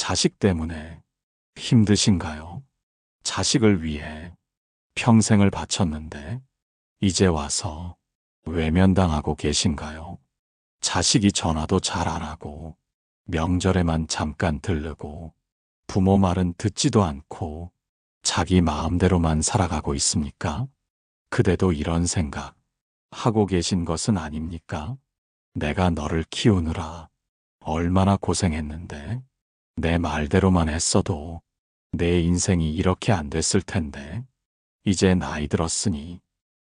자식 때문에 힘드신가요? 자식을 위해 평생을 바쳤는데 이제 와서 외면당하고 계신가요? 자식이 전화도 잘 안 하고 명절에만 잠깐 들르고 부모 말은 듣지도 않고 자기 마음대로만 살아가고 있습니까? 그대도 이런 생각 하고 계신 것은 아닙니까? 내가 너를 키우느라 얼마나 고생했는데 내 말대로만 했어도 내 인생이 이렇게 안 됐을 텐데 이제 나이 들었으니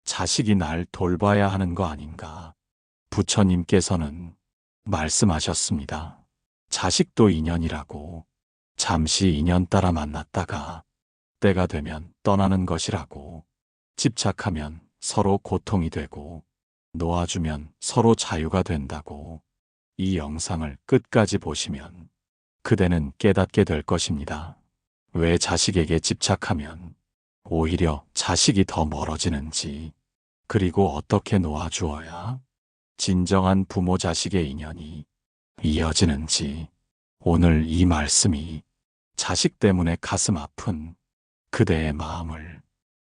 자식이 날 돌봐야 하는 거 아닌가. 부처님께서는 말씀하셨습니다. 자식도 인연이라고 잠시 인연 따라 만났다가 때가 되면 떠나는 것이라고 집착하면 서로 고통이 되고 놓아주면 서로 자유가 된다고 이 영상을 끝까지 보시면 그대는 깨닫게 될 것입니다. 왜 자식에게 집착하면 오히려 자식이 더 멀어지는지, 그리고 어떻게 놓아주어야 진정한 부모 자식의 인연이 이어지는지, 오늘 이 말씀이 자식 때문에 가슴 아픈 그대의 마음을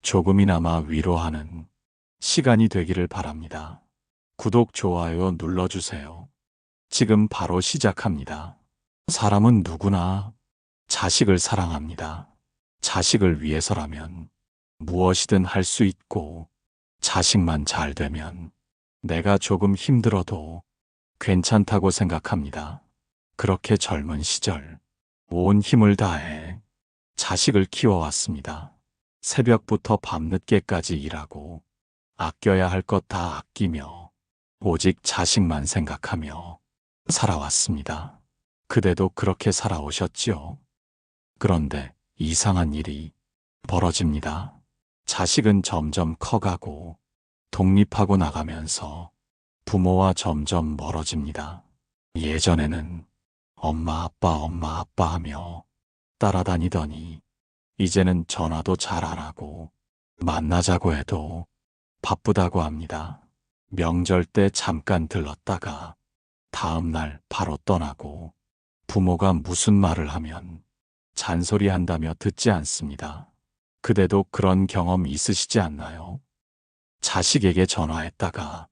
조금이나마 위로하는 시간이 되기를 바랍니다. 구독, 좋아요 눌러주세요. 지금 바로 시작합니다. 사람은 누구나 자식을 사랑합니다. 자식을 위해서라면 무엇이든 할 수 있고, 자식만 잘 되면 내가 조금 힘들어도 괜찮다고 생각합니다. 그렇게 젊은 시절 온 힘을 다해 자식을 키워왔습니다. 새벽부터 밤늦게까지 일하고 아껴야 할 것 다 아끼며 오직 자식만 생각하며 살아왔습니다. 그대도 그렇게 살아오셨지요? 그런데 이상한 일이 벌어집니다. 자식은 점점 커가고 독립하고 나가면서 부모와 점점 멀어집니다. 예전에는 엄마 아빠 하며 따라다니더니 이제는 전화도 잘 안 하고 만나자고 해도 바쁘다고 합니다. 명절 때 잠깐 들렀다가 다음 날 바로 떠나고, 부모가 무슨 말을 하면 잔소리한다며 듣지 않습니다. 그대도 그런 경험 있으시지 않나요? 자식에게 전화했다가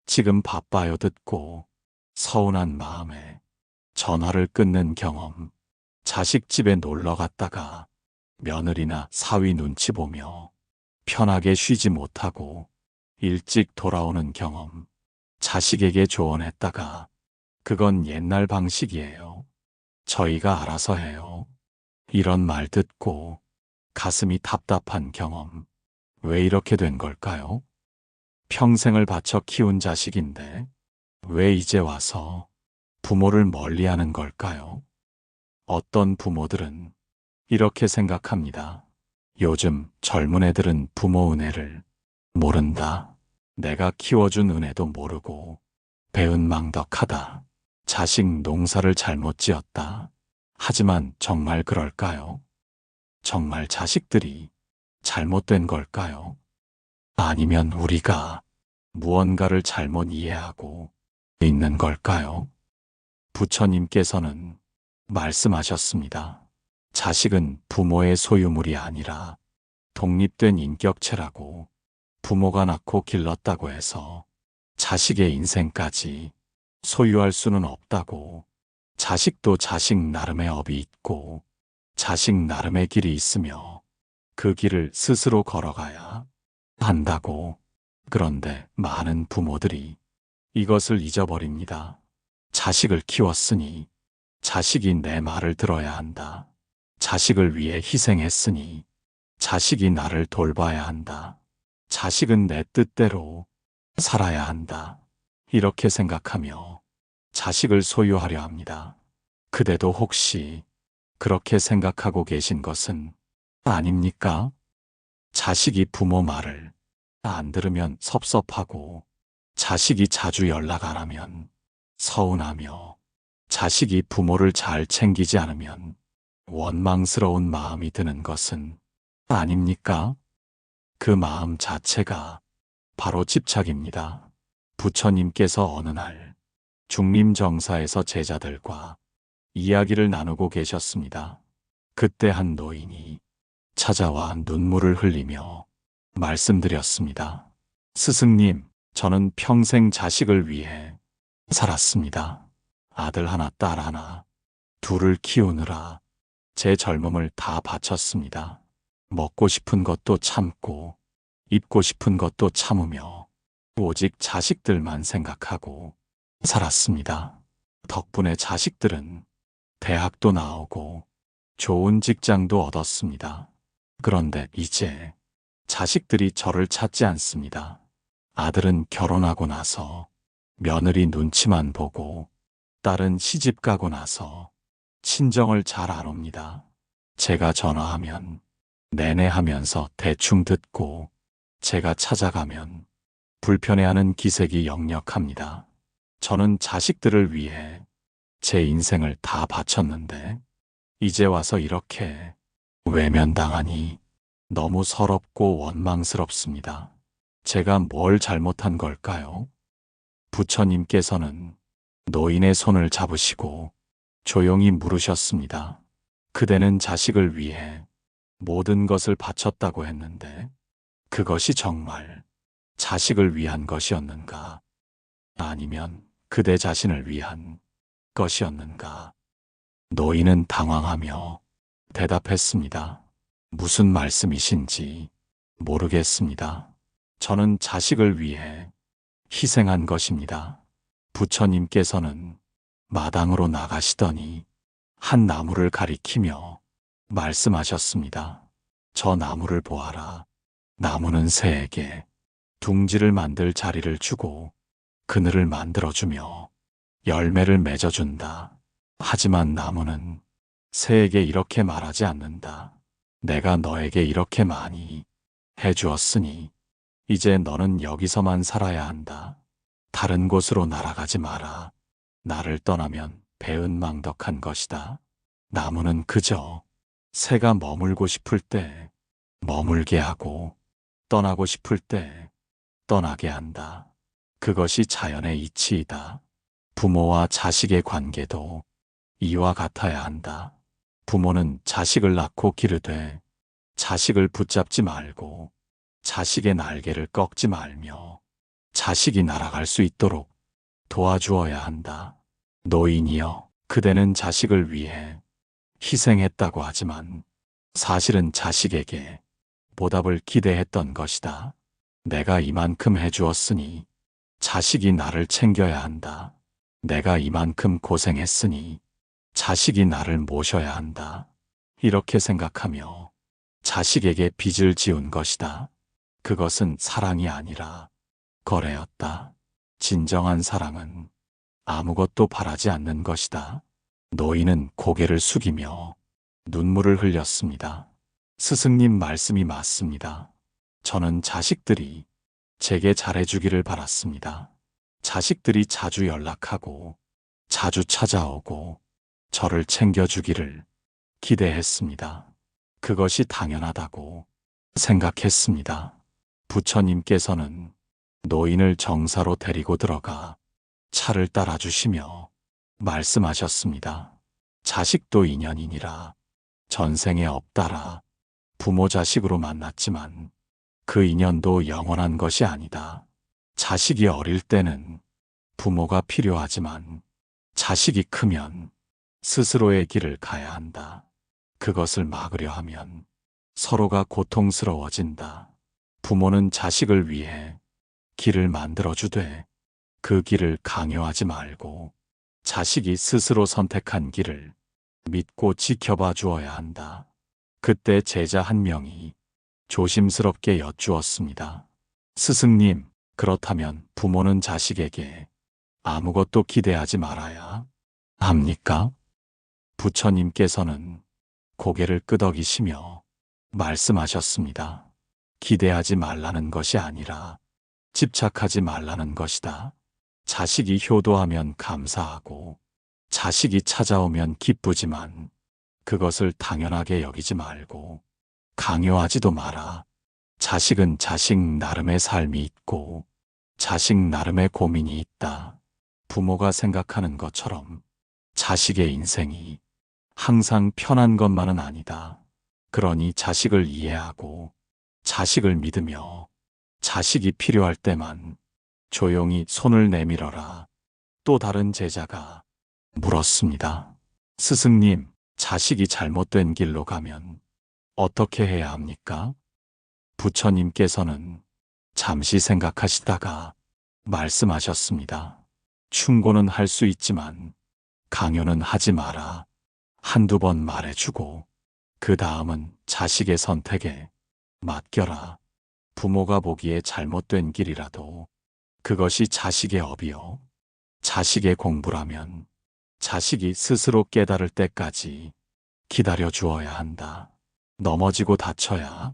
지금 바빠요 듣고 서운한 마음에 전화를 끊는 경험, 자식 집에 놀러 갔다가 며느리나 사위 눈치 보며 편하게 쉬지 못하고 일찍 돌아오는 경험, 자식에게 조언했다가 그건 옛날 방식이에요. 저희가 알아서 해요. 이런 말 듣고 가슴이 답답한 경험, 왜 이렇게 된 걸까요? 평생을 바쳐 키운 자식인데 왜 이제 와서 부모를 멀리하는 걸까요? 어떤 부모들은 이렇게 생각합니다. 요즘 젊은 애들은 부모 은혜를 모른다. 내가 키워준 은혜도 모르고 배은망덕하다. 자식 농사를 잘못 지었다. 하지만 정말 그럴까요? 정말 자식들이 잘못된 걸까요? 아니면 우리가 무언가를 잘못 이해하고 있는 걸까요? 부처님께서는 말씀하셨습니다. 자식은 부모의 소유물이 아니라 독립된 인격체라고. 부모가 낳고 길렀다고 해서 자식의 인생까지 소유할 수는 없다고. 자식도 자식 나름의 업이 있고 자식 나름의 길이 있으며 그 길을 스스로 걸어가야 한다고. 그런데 많은 부모들이 이것을 잊어버립니다. 자식을 키웠으니 자식이 내 말을 들어야 한다. 자식을 위해 희생했으니 자식이 나를 돌봐야 한다. 자식은 내 뜻대로 살아야 한다. 이렇게 생각하며 자식을 소유하려 합니다. 그대도 혹시 그렇게 생각하고 계신 것은 아닙니까? 자식이 부모 말을 안 들으면 섭섭하고, 자식이 자주 연락 안 하면 서운하며, 자식이 부모를 잘 챙기지 않으면 원망스러운 마음이 드는 것은 아닙니까? 그 마음 자체가 바로 집착입니다. 부처님께서 어느 날 중림정사에서 제자들과 이야기를 나누고 계셨습니다. 그때 한 노인이 찾아와 눈물을 흘리며 말씀드렸습니다. 스승님, 저는 평생 자식을 위해 살았습니다. 아들 하나, 딸 하나, 둘을 키우느라 제 젊음을 다 바쳤습니다. 먹고 싶은 것도 참고, 입고 싶은 것도 참으며, 오직 자식들만 생각하고 살았습니다. 덕분에 자식들은 대학도 나오고 좋은 직장도 얻었습니다. 그런데 이제 자식들이 저를 찾지 않습니다. 아들은 결혼하고 나서 며느리 눈치만 보고, 딸은 시집 가고 나서 친정을 잘 안 옵니다. 제가 전화하면 내내 하면서 대충 듣고, 제가 찾아가면 불편해하는 기색이 역력합니다. 저는 자식들을 위해 제 인생을 다 바쳤는데 이제 와서 이렇게 외면당하니 너무 서럽고 원망스럽습니다. 제가 뭘 잘못한 걸까요? 부처님께서는 노인의 손을 잡으시고 조용히 물으셨습니다. 그대는 자식을 위해 모든 것을 바쳤다고 했는데 그것이 정말 자식을 위한 것이었는가? 아니면 그대 자신을 위한 것이었는가? 노인은 당황하며 대답했습니다. 무슨 말씀이신지 모르겠습니다. 저는 자식을 위해 희생한 것입니다. 부처님께서는 마당으로 나가시더니 한 나무를 가리키며 말씀하셨습니다. 저 나무를 보아라. 나무는 새에게 둥지를 만들 자리를 주고 그늘을 만들어주며 열매를 맺어준다. 하지만 나무는 새에게 이렇게 말하지 않는다. 내가 너에게 이렇게 많이 해주었으니 이제 너는 여기서만 살아야 한다. 다른 곳으로 날아가지 마라. 나를 떠나면 배은망덕한 것이다. 나무는 그저 새가 머물고 싶을 때 머물게 하고 떠나고 싶을 때 떠나게 한다. 그것이 자연의 이치이다. 부모와 자식의 관계도 이와 같아야 한다. 부모는 자식을 낳고 기르되 자식을 붙잡지 말고 자식의 날개를 꺾지 말며 자식이 날아갈 수 있도록 도와주어야 한다. 노인이여, 그대는 자식을 위해 희생했다고 하지만 사실은 자식에게 보답을 기대했던 것이다. 내가 이만큼 해주었으니 자식이 나를 챙겨야 한다. 내가 이만큼 고생했으니 자식이 나를 모셔야 한다. 이렇게 생각하며 자식에게 빚을 지은 것이다. 그것은 사랑이 아니라 거래였다. 진정한 사랑은 아무것도 바라지 않는 것이다. 노인은 고개를 숙이며 눈물을 흘렸습니다. 스승님 말씀이 맞습니다. 저는 자식들이 제게 잘해주기를 바랐습니다. 자식들이 자주 연락하고 자주 찾아오고 저를 챙겨주기를 기대했습니다. 그것이 당연하다고 생각했습니다. 부처님께서는 노인을 정사로 데리고 들어가 차를 따라주시며 말씀하셨습니다. 자식도 인연이니라. 전생에 없다라. 부모 자식으로 만났지만 그 인연도 영원한 것이 아니다. 자식이 어릴 때는 부모가 필요하지만 자식이 크면 스스로의 길을 가야 한다. 그것을 막으려 하면 서로가 고통스러워진다. 부모는 자식을 위해 길을 만들어주되 그 길을 강요하지 말고 자식이 스스로 선택한 길을 믿고 지켜봐 주어야 한다. 그때 제자 한 명이 조심스럽게 여쭈었습니다. 스승님, 그렇다면 부모는 자식에게 아무것도 기대하지 말아야 합니까? 부처님께서는 고개를 끄덕이시며 말씀하셨습니다. 기대하지 말라는 것이 아니라 집착하지 말라는 것이다. 자식이 효도하면 감사하고 자식이 찾아오면 기쁘지만 그것을 당연하게 여기지 말고 강요하지도 마라. 자식은 자식 나름의 삶이 있고 자식 나름의 고민이 있다. 부모가 생각하는 것처럼 자식의 인생이 항상 편한 것만은 아니다. 그러니 자식을 이해하고 자식을 믿으며 자식이 필요할 때만 조용히 손을 내밀어라. 또 다른 제자가 물었습니다. 스승님, 자식이 잘못된 길로 가면 어떻게 해야 합니까? 부처님께서는 잠시 생각하시다가 말씀하셨습니다. 충고는 할 수 있지만 강요는 하지 마라. 한두 번 말해주고 그 다음은 자식의 선택에 맡겨라. 부모가 보기에 잘못된 길이라도 그것이 자식의 업이요. 자식의 공부라면 자식이 스스로 깨달을 때까지 기다려 주어야 한다. 넘어지고 다쳐야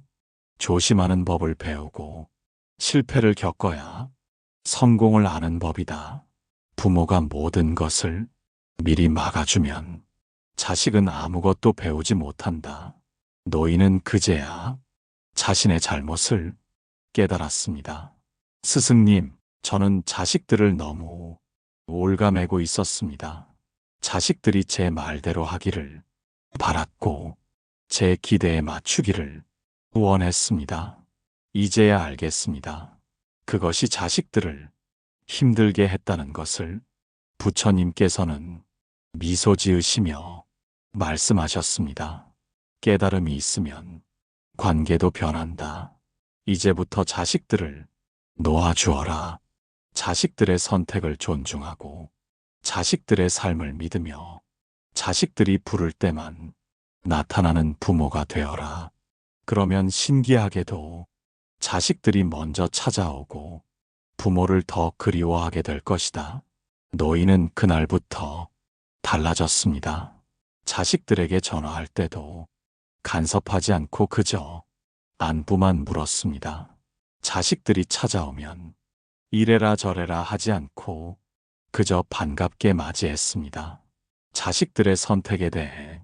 조심하는 법을 배우고 실패를 겪어야 성공을 아는 법이다. 부모가 모든 것을 미리 막아주면 자식은 아무것도 배우지 못한다. 노인은 그제야 자신의 잘못을 깨달았습니다. 스승님, 저는 자식들을 너무 올가매고 있었습니다. 자식들이 제 말대로 하기를 바랐고 제 기대에 맞추기를 원했습니다. 이제야 알겠습니다. 그것이 자식들을 힘들게 했다는 것을. 부처님께서는 미소 지으시며 말씀하셨습니다. 깨달음이 있으면 관계도 변한다. 이제부터 자식들을 놓아주어라. 자식들의 선택을 존중하고 자식들의 삶을 믿으며 자식들이 부를 때만 나타나는 부모가 되어라. 그러면 신기하게도 자식들이 먼저 찾아오고 부모를 더 그리워하게 될 것이다. 노인은 그날부터 달라졌습니다. 자식들에게 전화할 때도 간섭하지 않고 그저 안부만 물었습니다. 자식들이 찾아오면 이래라 저래라 하지 않고 그저 반갑게 맞이했습니다. 자식들의 선택에 대해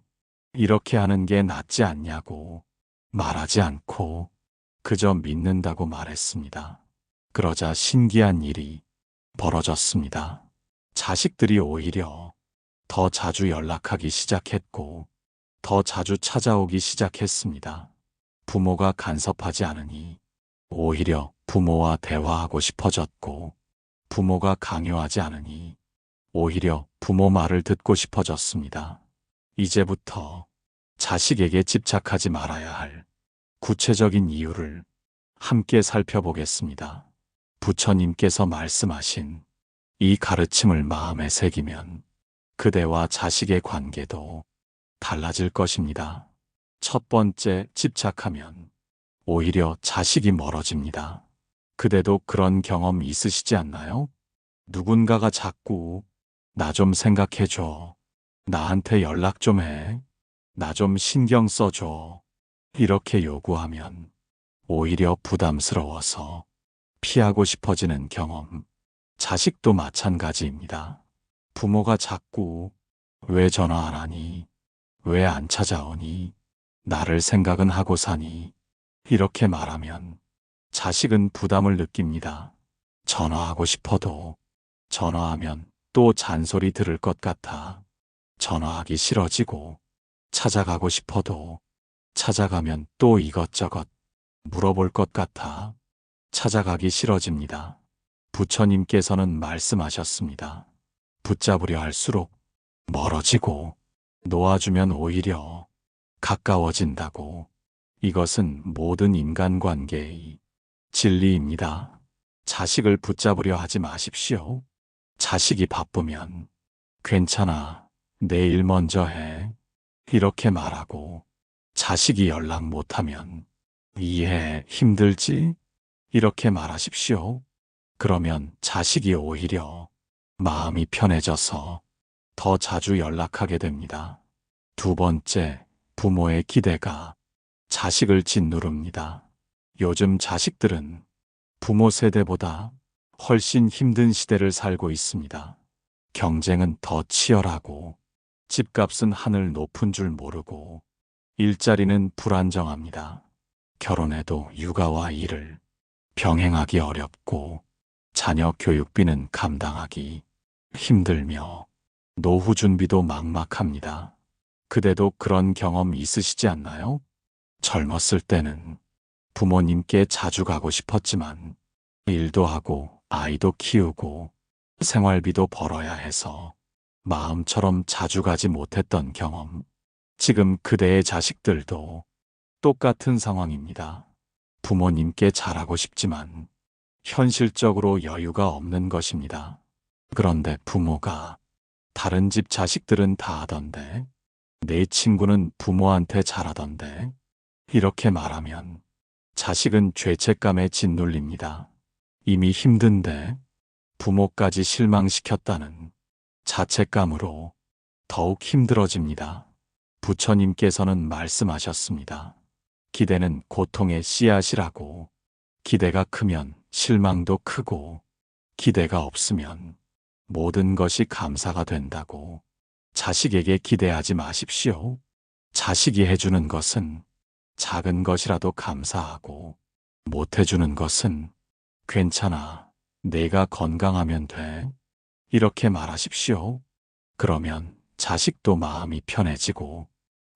이렇게 하는 게 낫지 않냐고 말하지 않고 그저 믿는다고 말했습니다. 그러자 신기한 일이 벌어졌습니다. 자식들이 오히려 더 자주 연락하기 시작했고 더 자주 찾아오기 시작했습니다. 부모가 간섭하지 않으니 오히려 부모와 대화하고 싶어졌고 부모가 강요하지 않으니 오히려 부모 말을 듣고 싶어졌습니다. 이제부터 자식에게 집착하지 말아야 할 구체적인 이유를 함께 살펴보겠습니다. 부처님께서 말씀하신 이 가르침을 마음에 새기면 그대와 자식의 관계도 달라질 것입니다. 첫 번째, 집착하면 오히려 자식이 멀어집니다. 그대도 그런 경험 있으시지 않나요? 누군가가 자꾸 나 좀 생각해줘. 나한테 연락 좀 해. 나 좀 신경 써줘. 이렇게 요구하면 오히려 부담스러워서 피하고 싶어지는 경험. 자식도 마찬가지입니다. 부모가 자꾸 왜 전화 안 하니? 왜 안 찾아오니? 나를 생각은 하고 사니? 이렇게 말하면 자식은 부담을 느낍니다. 전화하고 싶어도 전화하면 또 잔소리 들을 것 같아 전화하기 싫어지고 찾아가고 싶어도 찾아가면 또 이것저것 물어볼 것 같아 찾아가기 싫어집니다. 부처님께서는 말씀하셨습니다. 붙잡으려 할수록 멀어지고 놓아주면 오히려 가까워진다고. 이것은 모든 인간관계의 진리입니다. 자식을 붙잡으려 하지 마십시오. 자식이 바쁘면 괜찮아, 내일 먼저 해. 이렇게 말하고 자식이 연락 못하면 이해해, 힘들지? 이렇게 말하십시오. 그러면 자식이 오히려 마음이 편해져서 더 자주 연락하게 됩니다. 두 번째, 부모의 기대가 자식을 짓누릅니다. 요즘 자식들은 부모 세대보다 훨씬 힘든 시대를 살고 있습니다. 경쟁은 더 치열하고 집값은 하늘 높은 줄 모르고 일자리는 불안정합니다. 결혼해도 육아와 일을 병행하기 어렵고 자녀 교육비는 감당하기 힘들며 노후 준비도 막막합니다. 그대도 그런 경험 있으시지 않나요? 젊었을 때는 부모님께 자주 가고 싶었지만 일도 하고 아이도 키우고 생활비도 벌어야 해서 마음처럼 자주 가지 못했던 경험. 지금 그대의 자식들도 똑같은 상황입니다. 부모님께 잘하고 싶지만 현실적으로 여유가 없는 것입니다. 그런데 부모가 다른 집 자식들은 다 하던데 내 친구는 부모한테 잘하던데 이렇게 말하면 자식은 죄책감에 짓눌립니다. 이미 힘든데 부모까지 실망시켰다는 자책감으로 더욱 힘들어집니다. 부처님께서는 말씀하셨습니다. 기대는 고통의 씨앗이라고. 기대가 크면 실망도 크고 기대가 없으면 모든 것이 감사가 된다고. 자식에게 기대하지 마십시오. 자식이 해주는 것은 작은 것이라도 감사하고 못 해주는 것은 괜찮아. 내가 건강하면 돼. 이렇게 말하십시오. 그러면 자식도 마음이 편해지고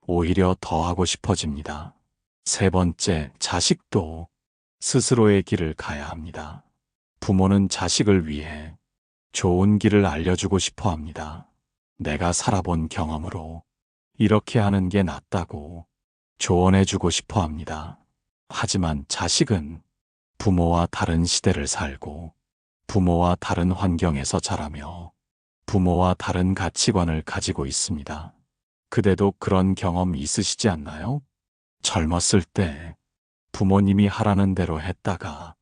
오히려 더 하고 싶어집니다. 세 번째, 자식도 스스로의 길을 가야 합니다. 부모는 자식을 위해 좋은 길을 알려주고 싶어 합니다. 내가 살아본 경험으로 이렇게 하는 게 낫다고 조언해주고 싶어 합니다. 하지만 자식은 부모와 다른 시대를 살고 부모와 다른 환경에서 자라며 부모와 다른 가치관을 가지고 있습니다. 그대도 그런 경험 있으시지 않나요? 젊었을 때 부모님이 하라는 대로 했다가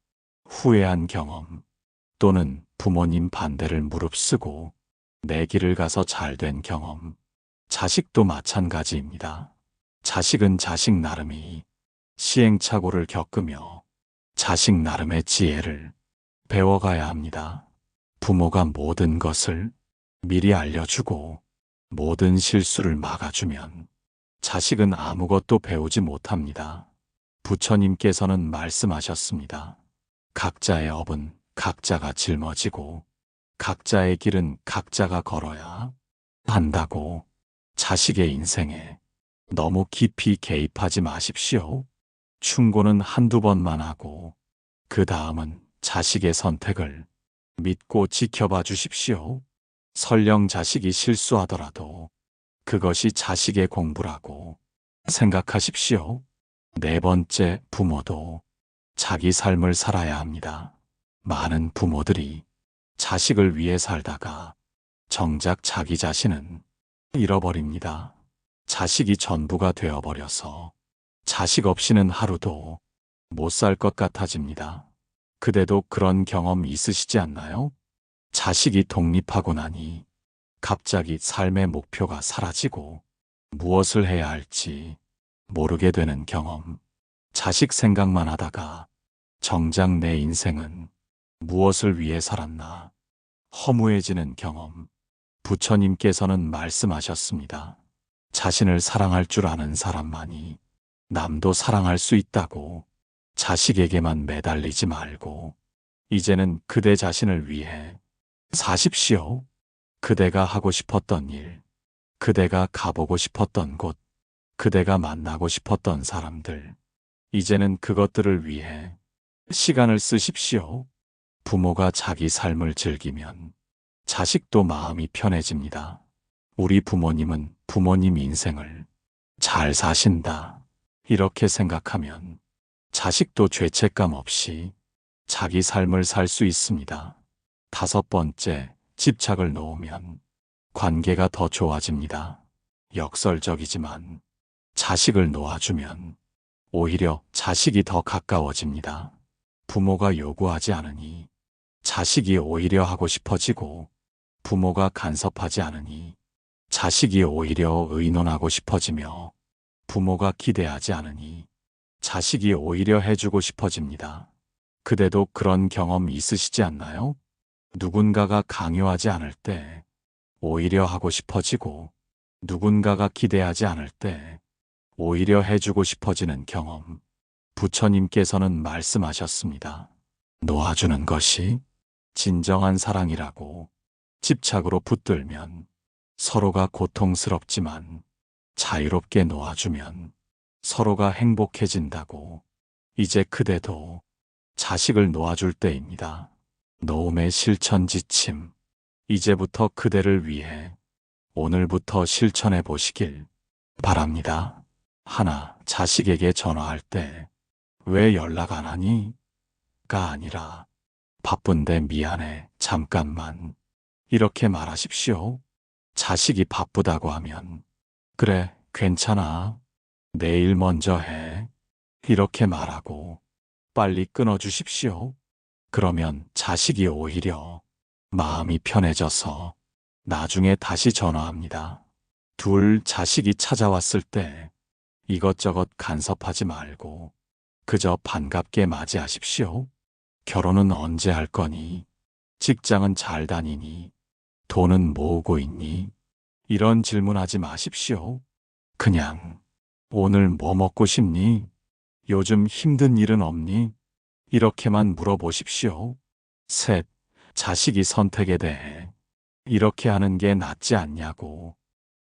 후회한 경험, 또는 부모님 반대를 무릅쓰고 내 길을 가서 잘된 경험. 자식도 마찬가지입니다. 자식은 자식 나름의 시행착오를 겪으며 자식 나름의 지혜를 배워가야 합니다. 부모가 모든 것을 미리 알려주고 모든 실수를 막아주면 자식은 아무것도 배우지 못합니다. 부처님께서는 말씀하셨습니다. 각자의 업은 각자가 짊어지고 각자의 길은 각자가 걸어야 한다고. 자식의 인생에 너무 깊이 개입하지 마십시오. 충고는 한두 번만 하고 그 다음은 자식의 선택을 믿고 지켜봐 주십시오. 설령 자식이 실수하더라도 그것이 자식의 공부라고 생각하십시오. 네 번째, 부모도 자기 삶을 살아야 합니다. 많은 부모들이 자식을 위해 살다가 정작 자기 자신은 잃어버립니다. 자식이 전부가 되어버려서 자식 없이는 하루도 못 살 것 같아집니다. 그대도 그런 경험 있으시지 않나요? 자식이 독립하고 나니 갑자기 삶의 목표가 사라지고 무엇을 해야 할지 모르게 되는 경험. 자식 생각만 하다가 정작 내 인생은 무엇을 위해 살았나 허무해지는 경험. 부처님께서는 말씀하셨습니다. 자신을 사랑할 줄 아는 사람만이 남도 사랑할 수 있다고. 자식에게만 매달리지 말고 이제는 그대 자신을 위해 사십시오. 그대가 하고 싶었던 일, 그대가 가보고 싶었던 곳, 그대가 만나고 싶었던 사람들, 이제는 그것들을 위해 시간을 쓰십시오. 부모가 자기 삶을 즐기면 자식도 마음이 편해집니다. 우리 부모님은 부모님 인생을 잘 사신다. 이렇게 생각하면 자식도 죄책감 없이 자기 삶을 살 수 있습니다. 다섯 번째, 집착을 놓으면 관계가 더 좋아집니다. 역설적이지만 자식을 놓아주면 오히려 자식이 더 가까워집니다. 부모가 요구하지 않으니 자식이 오히려 하고 싶어지고 부모가 간섭하지 않으니 자식이 오히려 의논하고 싶어지며 부모가 기대하지 않으니 자식이 오히려 해주고 싶어집니다. 그대도 그런 경험 있으시지 않나요? 누군가가 강요하지 않을 때 오히려 하고 싶어지고 누군가가 기대하지 않을 때 오히려 해주고 싶어지는 경험. 부처님께서는 말씀하셨습니다. 놓아주는 것이 진정한 사랑이라고. 집착으로 붙들면 서로가 고통스럽지만 자유롭게 놓아주면 서로가 행복해진다고. 이제 그대도 자식을 놓아줄 때입니다. 놓음의 실천 지침. 이제부터 그대를 위해 오늘부터 실천해 보시길 바랍니다. 하나, 자식에게 전화할 때 왜 연락 안 하니? 가 아니라 바쁜데 미안해, 잠깐만. 이렇게 말하십시오. 자식이 바쁘다고 하면 그래, 괜찮아. 내일 먼저 해. 이렇게 말하고 빨리 끊어주십시오. 그러면 자식이 오히려 마음이 편해져서 나중에 다시 전화합니다. 둘, 자식이 찾아왔을 때 이것저것 간섭하지 말고 그저 반갑게 맞이하십시오. 결혼은 언제 할 거니? 직장은 잘 다니니? 돈은 모으고 있니? 이런 질문하지 마십시오. 그냥 오늘 뭐 먹고 싶니? 요즘 힘든 일은 없니? 이렇게만 물어보십시오. 셋, 자식이 선택에 대해 이렇게 하는 게 낫지 않냐고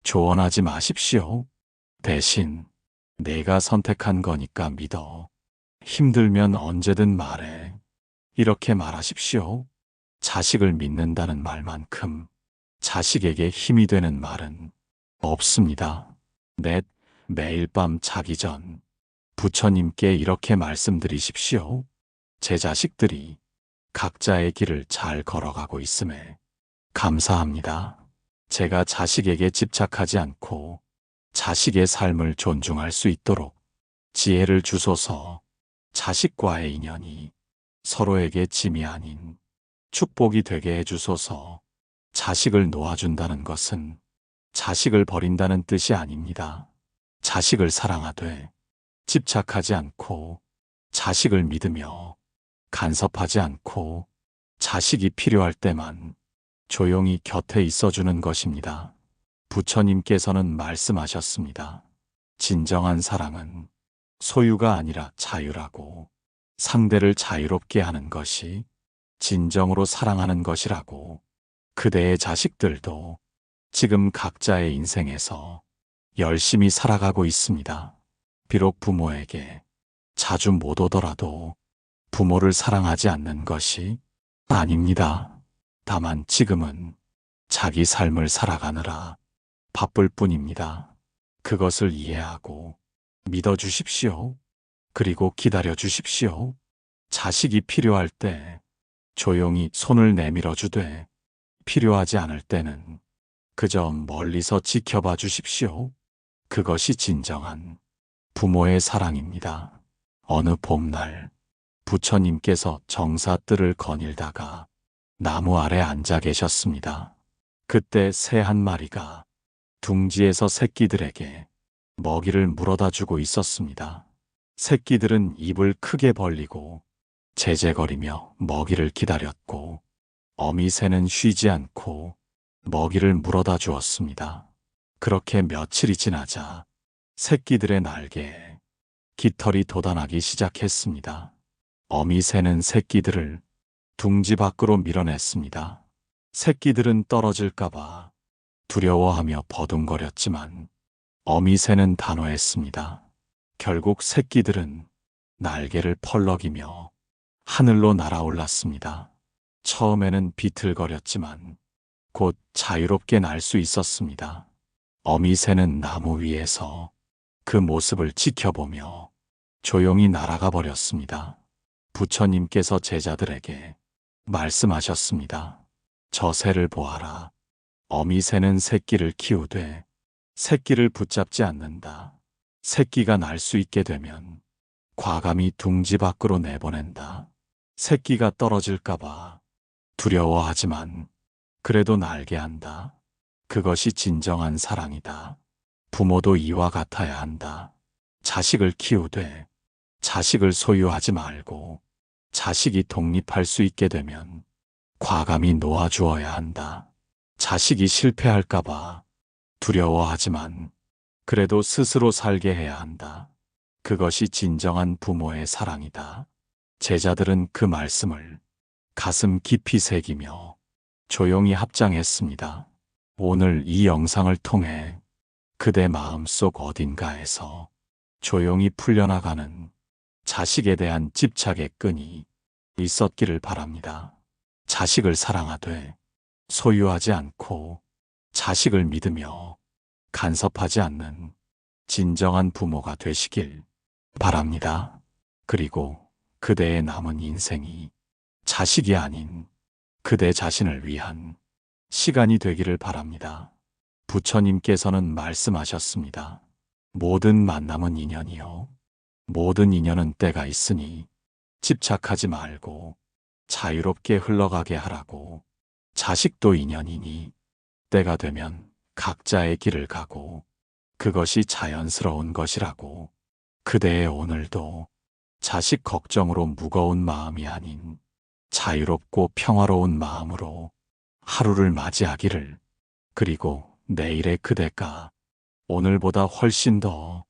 조언하지 마십시오. 대신 내가 선택한 거니까 믿어. 힘들면 언제든 말해. 이렇게 말하십시오. 자식을 믿는다는 말만큼 자식에게 힘이 되는 말은 없습니다. 넷, 매일 밤 자기 전 부처님께 이렇게 말씀드리십시오. 제 자식들이 각자의 길을 잘 걸어가고 있음에 감사합니다. 제가 자식에게 집착하지 않고 자식의 삶을 존중할 수 있도록 지혜를 주소서. 자식과의 인연이 서로에게 짐이 아닌 축복이 되게 해주소서. 자식을 놓아준다는 것은 자식을 버린다는 뜻이 아닙니다. 자식을 사랑하되 집착하지 않고 자식을 믿으며 간섭하지 않고 자식이 필요할 때만 조용히 곁에 있어주는 것입니다. 부처님께서는 말씀하셨습니다. 진정한 사랑은 소유가 아니라 자유라고. 상대를 자유롭게 하는 것이 진정으로 사랑하는 것이라고. 그대의 자식들도 지금 각자의 인생에서 열심히 살아가고 있습니다. 비록 부모에게 자주 못 오더라도 부모를 사랑하지 않는 것이 아닙니다. 다만 지금은 자기 삶을 살아가느라 바쁠 뿐입니다. 그것을 이해하고 믿어주십시오. 그리고 기다려 주십시오. 자식이 필요할 때 조용히 손을 내밀어 주되 필요하지 않을 때는 그저 멀리서 지켜봐 주십시오. 그것이 진정한 부모의 사랑입니다. 어느 봄날 부처님께서 정사뜰을 거닐다가 나무 아래 앉아 계셨습니다. 그때 새 한 마리가 둥지에서 새끼들에게 먹이를 물어다 주고 있었습니다. 새끼들은 입을 크게 벌리고 제재거리며 먹이를 기다렸고 어미 새는 쉬지 않고 먹이를 물어다 주었습니다. 그렇게 며칠이 지나자 새끼들의 날개에 깃털이 돋아나기 시작했습니다. 어미 새는 새끼들을 둥지 밖으로 밀어냈습니다. 새끼들은 떨어질까봐 두려워하며 버둥거렸지만 어미 새는 단호했습니다. 결국 새끼들은 날개를 펄럭이며 하늘로 날아올랐습니다. 처음에는 비틀거렸지만 곧 자유롭게 날 수 있었습니다. 어미 새는 나무 위에서 그 모습을 지켜보며 조용히 날아가 버렸습니다. 부처님께서 제자들에게 말씀하셨습니다. 저 새를 보아라. 어미 새는 새끼를 키우되 새끼를 붙잡지 않는다. 새끼가 날 수 있게 되면 과감히 둥지 밖으로 내보낸다. 새끼가 떨어질까봐 두려워하지만 그래도 날게 한다. 그것이 진정한 사랑이다. 부모도 이와 같아야 한다. 자식을 키우되 자식을 소유하지 말고 자식이 독립할 수 있게 되면 과감히 놓아주어야 한다. 자식이 실패할까봐 두려워하지만 그래도 스스로 살게 해야 한다. 그것이 진정한 부모의 사랑이다. 제자들은 그 말씀을 가슴 깊이 새기며 조용히 합장했습니다. 오늘 이 영상을 통해 그대 마음속 어딘가에서 조용히 풀려나가는 자식에 대한 집착의 끈이 있었기를 바랍니다. 자식을 사랑하되 소유하지 않고 자식을 믿으며 간섭하지 않는 진정한 부모가 되시길 바랍니다. 그리고 그대의 남은 인생이 자식이 아닌 그대 자신을 위한 시간이 되기를 바랍니다. 부처님께서는 말씀하셨습니다. 모든 만남은 인연이요. 모든 인연은 때가 있으니 집착하지 말고 자유롭게 흘러가게 하라고. 자식도 인연이니 때가 되면 각자의 길을 가고 그것이 자연스러운 것이라고. 그대의 오늘도 자식 걱정으로 무거운 마음이 아닌 자유롭고 평화로운 마음으로 하루를 맞이하기를. 그리고 내일의 그대가 오늘보다 훨씬 더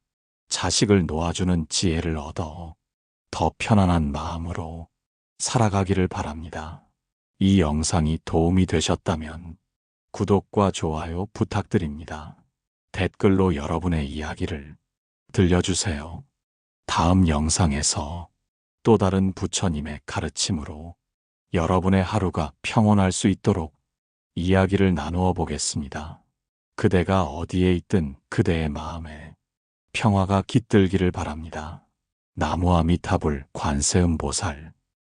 자식을 놓아주는 지혜를 얻어 더 편안한 마음으로 살아가기를 바랍니다. 이 영상이 도움이 되셨다면 구독과 좋아요 부탁드립니다. 댓글로 여러분의 이야기를 들려주세요. 다음 영상에서 또 다른 부처님의 가르침으로 여러분의 하루가 평온할 수 있도록 이야기를 나누어 보겠습니다. 그대가 어디에 있든 그대의 마음에 평화가 깃들기를 바랍니다. 나무아미타불 관세음보살